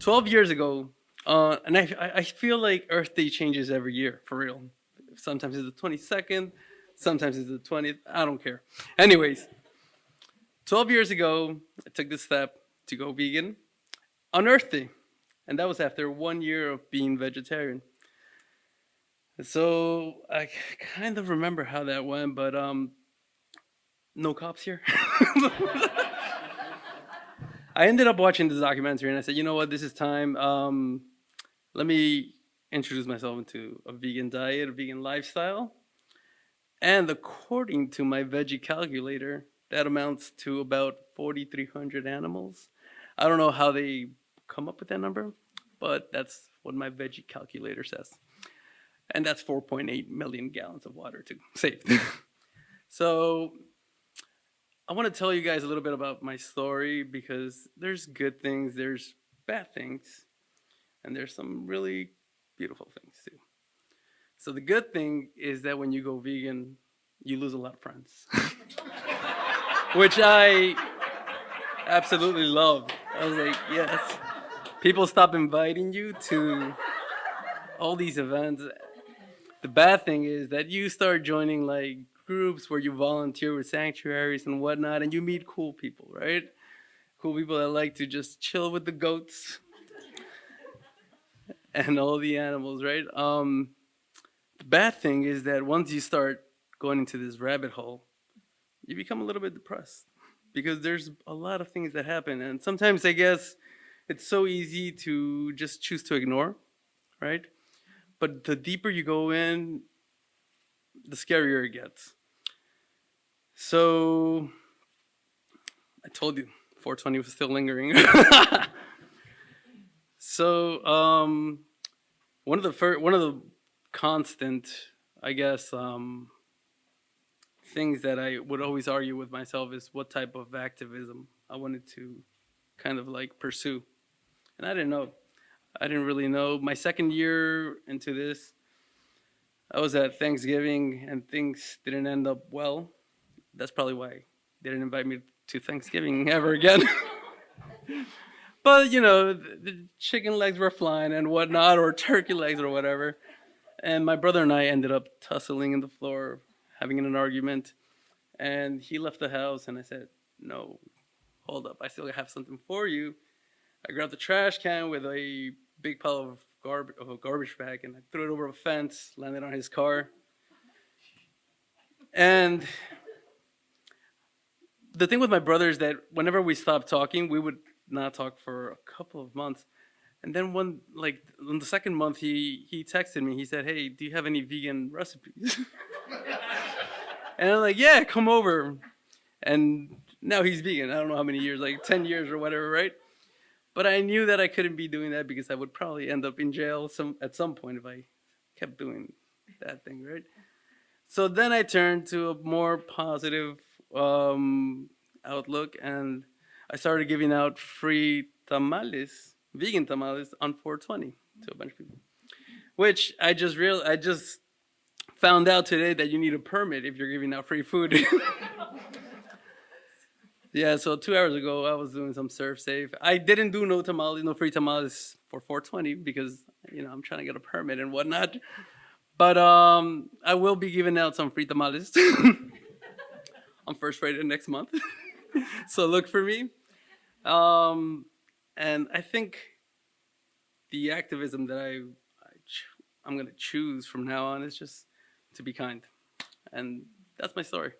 12 years ago, and I feel like Earth Day changes every year, for real. Sometimes it's the 22nd, sometimes it's the 20th, I don't care. Anyways, 12 years ago, I took the step to go vegan on Earth Day, and that was after 1 year of being vegetarian. So I kind of remember how that went, but no cops here. I ended up watching this documentary and I said, you know what, this is time. Let me introduce myself into a vegan diet, a vegan lifestyle. And according to my veggie calculator, that amounts to about 4,300 animals. I don't know how they come up with that number, but that's what my veggie calculator says. And that's 4.8 million gallons of water to save. So I want to tell you guys a little bit about my story because there's good things, there's bad things, and there's some really beautiful things too. So the good thing is that when you go vegan, you lose a lot of friends, which I absolutely love. I was like, yes. People stop inviting you to all these events. The bad thing is that you start joining like groups where you volunteer with sanctuaries and whatnot, and you meet cool people, right? Cool people that like to just chill with the goats and all the animals, right? The bad thing is that once you start going into this rabbit hole, you become a little bit depressed because there's a lot of things that happen, and sometimes I guess it's so easy to just choose to ignore, right? But the deeper you go in, the scarier it gets. So I told you, 420 was still lingering. So one of the constant, I guess, things that I would always argue with myself is what type of activism I wanted to kind of like pursue, and I didn't know. I didn't really know. My second year into this, I was at Thanksgiving and things didn't end up well. That's probably why they didn't invite me to Thanksgiving ever again. But, you know, the chicken legs were flying and whatnot, or turkey legs or whatever. And my brother and I ended up tussling in the floor, having an argument. And he left the house, and I said, no, hold up, I still have something for you. I grabbed the trash can with a big pile of a garbage bag, and I threw it over a fence, landed on his car. And the thing with my brother is that whenever we stopped talking, we would not talk for a couple of months. And then on the second month, he texted me. He said, hey, do you have any vegan recipes? And I'm like, yeah, come over. And now he's vegan. I don't know how many years, like 10 years or whatever, right? But I knew that I couldn't be doing that because I would probably end up in jail at some point if I kept doing that thing, right? So then I turned to a more positive outlook, and I started giving out free tamales, vegan tamales, on 420 to a bunch of people. Which I just found out today that you need a permit if you're giving out free food. Yeah, so 2 hours ago I was doing some surf safe. I didn't do no free tamales for 420 because I'm trying to get a permit and whatnot. But I will be giving out some free tamales on First Friday next month. So look for me. And I think the activism that I'm gonna choose from now on is just to be kind, and that's my story.